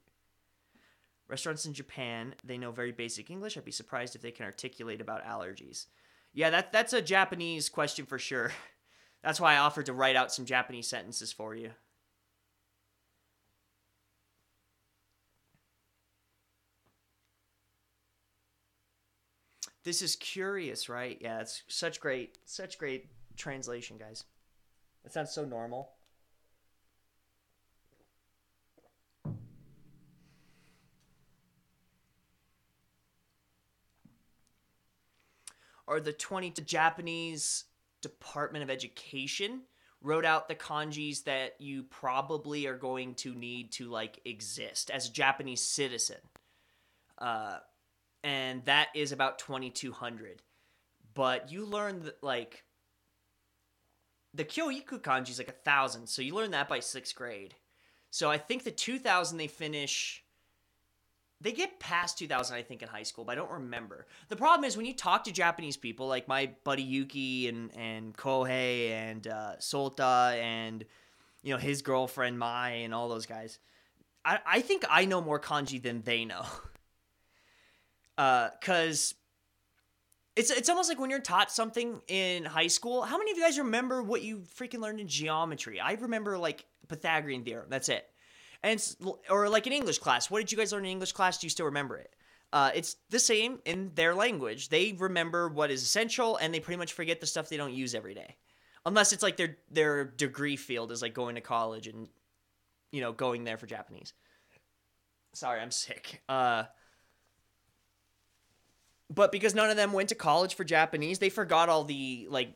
Restaurants in Japan, they know very basic English. I'd be surprised if they can articulate about allergies. Yeah, that's a Japanese question for sure. That's why I offered to write out some Japanese sentences for you. This is curious, right? Yeah, it's such great translation, guys. That sounds so normal. Or the Japanese Department of Education wrote out the kanjis that you probably are going to need to, like, exist as a Japanese citizen. And that is about 2,200. But you learn that, like, the Kyoiku kanji is like 1,000, so you learn that by 6th grade. So I think the 2,000 they get past 2,000, I think, in high school, but I don't remember. The problem is when you talk to Japanese people, like my buddy Yuki and Kohei and Solta and, you know, his girlfriend Mai and all those guys, I think I know more kanji than they know. Because It's almost like when you're taught something in high school. How many of you guys remember what you freaking learned in geometry? I remember like Pythagorean theorem. That's it. And or like in English class. What did you guys learn in English class? Do you still remember it? It's the same in their language. They remember what is essential, and they pretty much forget the stuff they don't use every day, unless it's like their degree field is like going to college and going there for Japanese. Sorry, I'm sick. But because none of them went to college for Japanese, they forgot all the, like,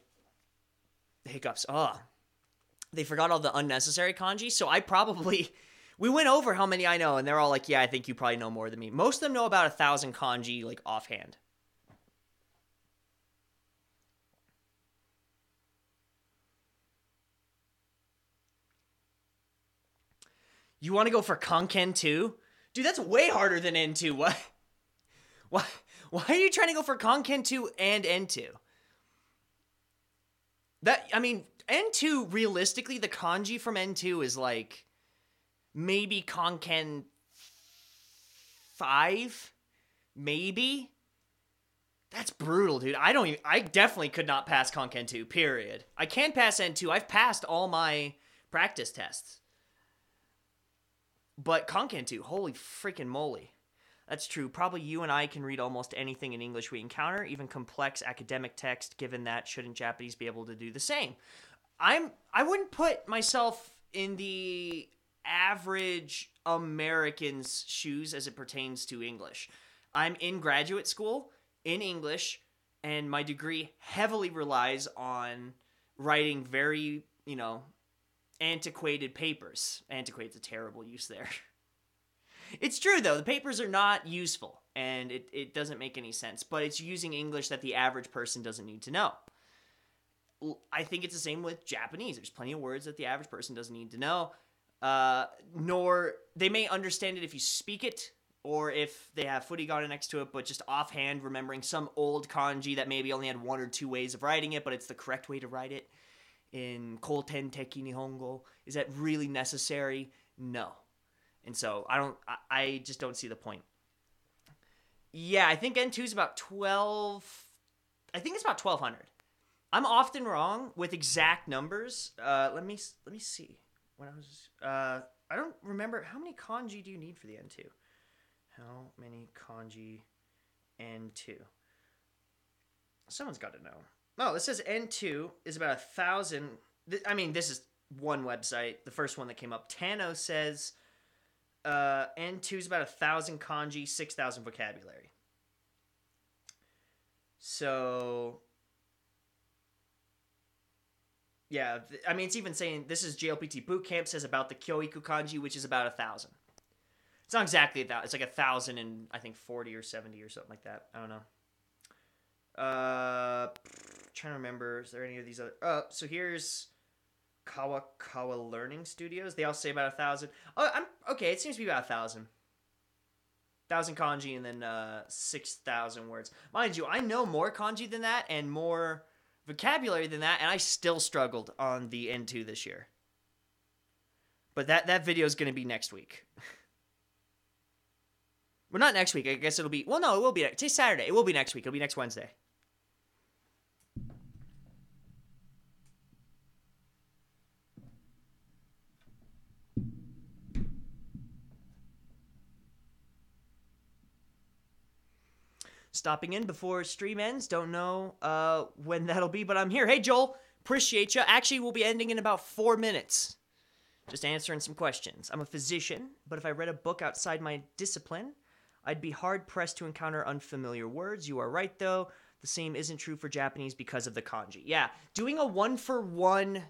hiccups. They forgot all the unnecessary kanji. So we went over how many I know, and they're all like, yeah, I think you probably know more than me. Most of them know about 1,000 kanji, like, offhand. You want to go for Kanken too? Dude, that's way harder than N2. What? Why are you trying to go for Kanken 2 and N2? N2, realistically, the kanji from N2 is like maybe Kanken 5? Maybe? That's brutal, dude. I definitely could not pass Kanken 2, period. I can pass N2. I've passed all my practice tests. But Kanken 2, holy freaking moly. That's true. Probably you and I can read almost anything in English we encounter, even complex academic text. Given that, shouldn't Japanese be able to do the same? I wouldn't put myself in the average American's shoes as it pertains to English. I'm in graduate school in English, and my degree heavily relies on writing very, antiquated papers. Antiquate's a terrible use there. It's true, though. The papers are not useful, and it doesn't make any sense. But it's using English that the average person doesn't need to know. I think it's the same with Japanese. There's plenty of words that the average person doesn't need to know. Nor they may understand it if you speak it, or if they have furigana next to it, but just offhand remembering some old kanji that maybe only had one or two ways of writing it, but it's the correct way to write it in Koten Teki Nihongo. Is that really necessary? No. And so I just don't see the point. Yeah, I think N2 is about 12. I think it's about 1,200. I'm often wrong with exact numbers. Let me see. When I don't remember, how many kanji do you need for the N2? How many kanji N2? Someone's got to know. Oh, it says N2 is about 1,000. This is one website. The first one that came up. Tano says N2 is about 1,000 kanji, 6,000 vocabulary. So, yeah, it's even saying, this is JLPT Bootcamp, says about the Kyoiku kanji, which is about 1,000. It's not exactly that. It's like 1,000 and I think 40 or 70 or something like that. I don't know. Trying to remember, is there any of these other... so here's Kawakawa Learning Studios. They all say about 1,000. Okay, it seems to be about 1,000. 1,000 kanji and then 6,000 words. Mind you, I know more kanji than that and more vocabulary than that, and I still struggled on the N2 this year. But that video is going to be next week. Well, not next week. I guess it'll be... Well, no, it will be... Today's Saturday. It will be next week. It'll be next Wednesday. Stopping in before stream ends. Don't know when that'll be, but I'm here. Hey, Joel. Appreciate you. Actually, we'll be ending in about 4 minutes. Just answering some questions. I'm a physician, but if I read a book outside my discipline, I'd be hard-pressed to encounter unfamiliar words. You are right, though. The same isn't true for Japanese because of the kanji. Yeah, doing a one-for-one,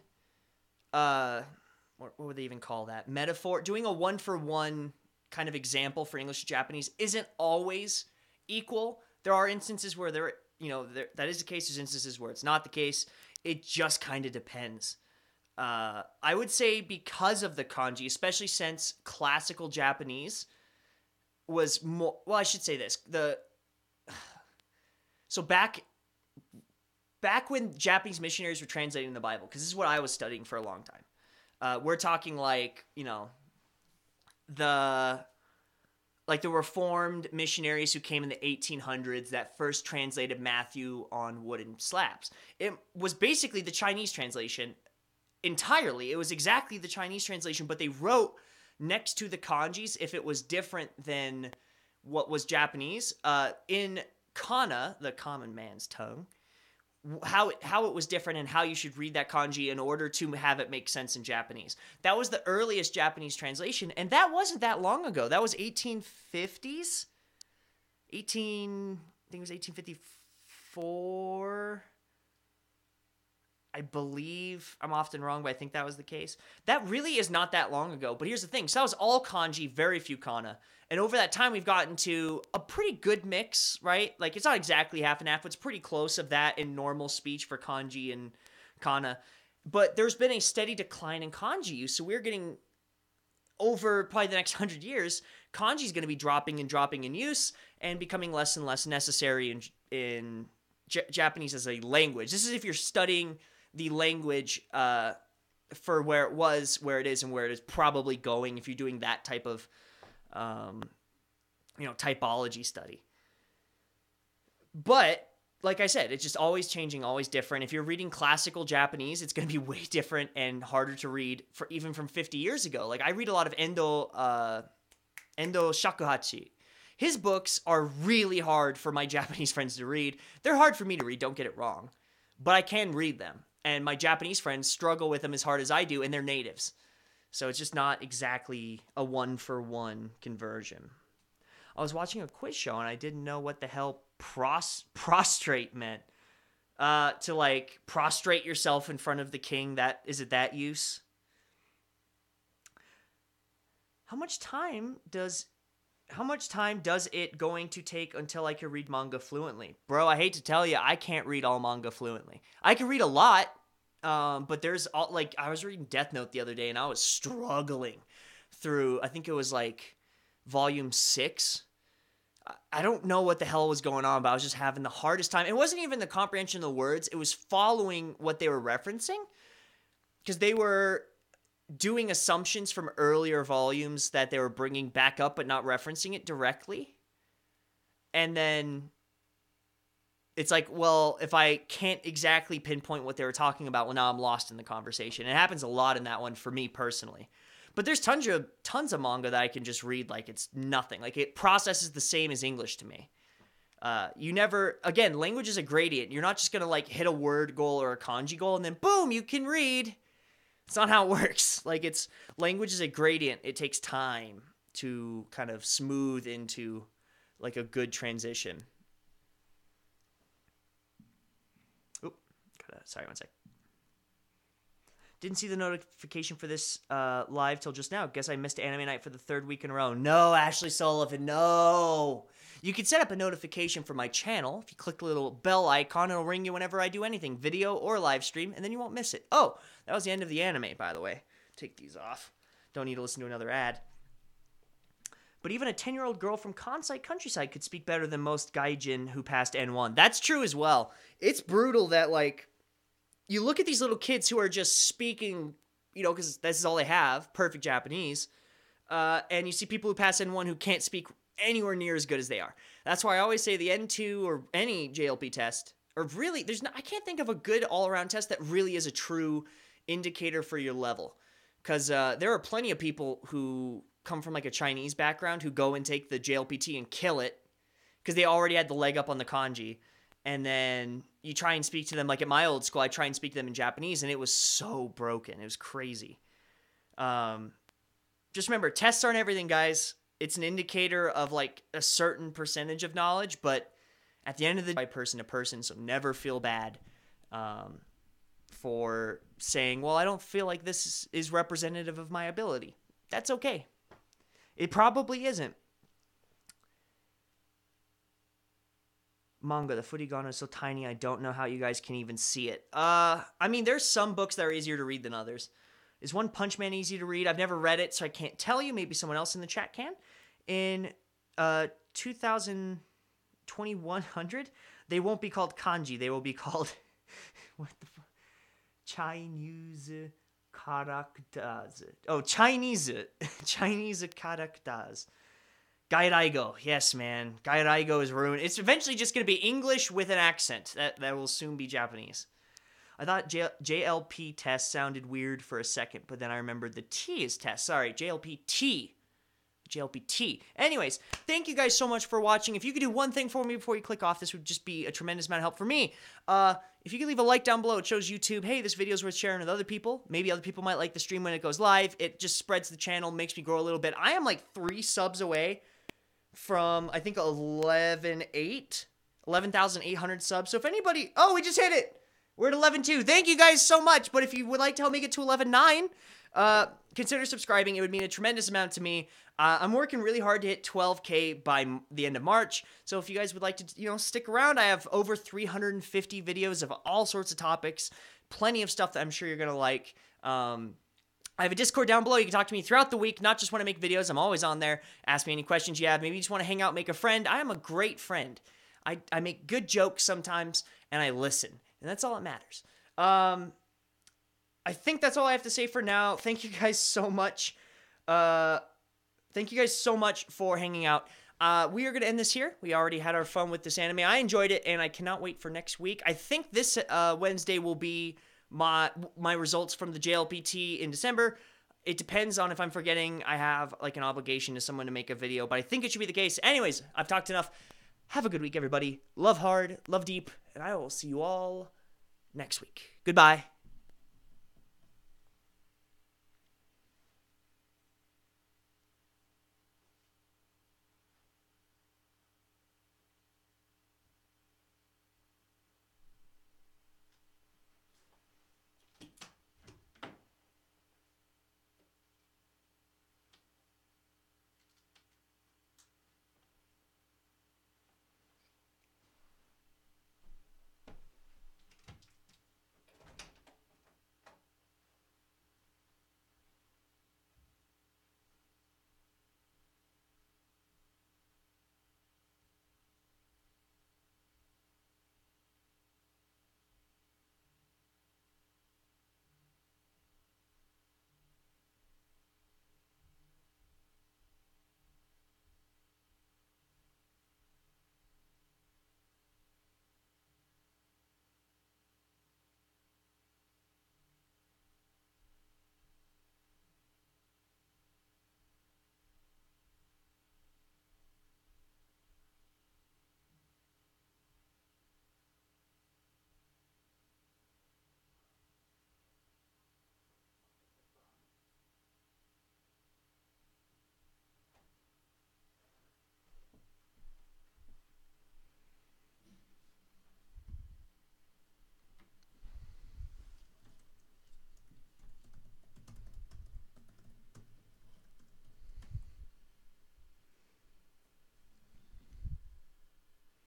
what would they even call that? Metaphor. Doing a one-for-one kind of example for English to Japanese isn't always equal. There are instances where that is the case. There's instances where it's not the case. It just kind of depends. I would say because of the kanji, especially since classical Japanese was more... Well, I should say this. So back when Japanese missionaries were translating the Bible, because this is what I was studying for a long time. We're talking like, the like the Reformed missionaries who came in the 1800s that first translated Matthew on wooden slabs. It was basically the Chinese translation entirely. It was exactly the Chinese translation, but they wrote next to the kanjis if it was different than what was Japanese. In kana, the common man's tongue, how it was different and how you should read that kanji in order to have it make sense in Japanese. That was the earliest Japanese translation, and that wasn't that long ago. That was 1850s. I think it was 1854. I believe, I'm often wrong, but I think that was the case. That really is not that long ago. But here's the thing. So that was all kanji, very few kana. And over that time, we've gotten to a pretty good mix, right? Like, it's not exactly half and half, but it's pretty close of that in normal speech for kanji and kana. But there's been a steady decline in kanji use. So we're getting, over probably the next 100 years, kanji is going to be dropping in use and becoming less and less necessary in Japanese as a language. This is if you're studying the language for where it was, where it is, and where it is probably going if you're doing that type of, typology study. But, like I said, it's just always changing, always different. If you're reading classical Japanese, it's going to be way different and harder to read for even from 50 years ago. Like, I read a lot of Endo Shakuhachi. His books are really hard for my Japanese friends to read. They're hard for me to read, don't get it wrong. But I can read them. And my Japanese friends struggle with them as hard as I do, and they're natives. So it's just not exactly a one-for-one conversion. I was watching a quiz show, and I didn't know what the hell prostrate meant. To, like, prostrate yourself in front of the king, is it that use? How much time does it going to take until I can read manga fluently? Bro, I hate to tell you, I can't read all manga fluently. I can read a lot, but there's all, like, I was reading Death Note the other day, and I was struggling through, I think it was, like, volume 6. I don't know what the hell was going on, but I was just having the hardest time. It wasn't even the comprehension of the words. It was following what they were referencing, because they were doing assumptions from earlier volumes that they were bringing back up but not referencing it directly. And then it's like, well, if I can't exactly pinpoint what they were talking about, well, now I'm lost in the conversation. It happens a lot in that one for me personally. But there's tons of manga that I can just read like it's nothing. Like, it processes the same as English to me. Again, language is a gradient. You're not just going to, like, hit a word goal or a kanji goal and then boom, you can read. It's not how it works. Like, language is a gradient. It takes time to kind of smooth into, like, a good transition. Sorry, one sec. Didn't see the notification for this live till just now. Guess I missed anime night for the third week in a row. No, Ashley Sullivan, no. You can set up a notification for my channel. If you click the little bell icon, it'll ring you whenever I do anything, video or live stream, and then you won't miss it. Oh, that was the end of the anime, by the way. Take these off. Don't need to listen to another ad. But even a 10-year-old girl from Kansai countryside could speak better than most gaijin who passed N1. That's true as well. It's brutal that, like, you look at these little kids who are just speaking, because this is all they have, perfect Japanese, and you see people who pass N1 who can't speak anywhere near as good as they are. That's why I always say the N2 or any JLP test, or really, I can't think of a good all-around test that really is a true indicator for your level. Because there are plenty of people who come from, like, a Chinese background who go and take the JLPT and kill it because they already had the leg up on the kanji. And then you try and speak to them, like at my old school, I try and speak to them in Japanese, and it was so broken. It was crazy. Just remember, tests aren't everything, guys. It's an indicator of, like, a certain percentage of knowledge, but at the end of the day, person to person, so never feel bad for saying, well, I don't feel like this is representative of my ability. That's okay. It probably isn't. Manga, the furigana is so tiny, I don't know how you guys can even see it. I mean, there's some books that are easier to read than others. Is One Punch Man easy to read? I've never read it, so I can't tell you. Maybe someone else in the chat can. In 2100, they won't be called kanji. They will be called, what the fuck? Chinese characters. Oh, Chinese characters. Gairaigo. Yes, man. Gairaigo is ruined. It's eventually just going to be English with an accent. That will soon be Japanese. I thought JLP test sounded weird for a second, but then I remembered the T is test. Sorry, JLPT. JLPT. Anyways, thank you guys so much for watching. If you could do one thing for me before you click off, this would just be a tremendous amount of help for me. If you could leave a like down below, it shows YouTube, hey, this video is worth sharing with other people. Maybe other people might like the stream when it goes live. It just spreads the channel, makes me grow a little bit. I am like 3 subs away from, I think, 11,800 subs. So if anybody... Oh, we just hit it! We're at 11.2. Thank you guys so much. But if you would like to help me get to 11.9, consider subscribing. It would mean a tremendous amount to me. I'm working really hard to hit 12K by the end of March. So if you guys would like to, stick around, I have over 350 videos of all sorts of topics. Plenty of stuff that I'm sure you're going to like. I have a Discord down below. You can talk to me throughout the week, not just when I make videos. I'm always on there. Ask me any questions you have. Maybe you just want to hang out, make a friend. I am a great friend. I make good jokes sometimes, and I listen. And that's all that matters. I think that's all I have to say for now. Thank you guys so much. Thank you guys so much for hanging out. We are going to end this here. We already had our fun with this anime. I enjoyed it, and I cannot wait for next week. I think this Wednesday will be my results from the JLPT in December. It depends on if I'm forgetting I have like an obligation to someone to make a video, but I think it should be the case. Anyways, I've talked enough. Have a good week, everybody. Love hard, love deep, and I will see you all next week. Goodbye.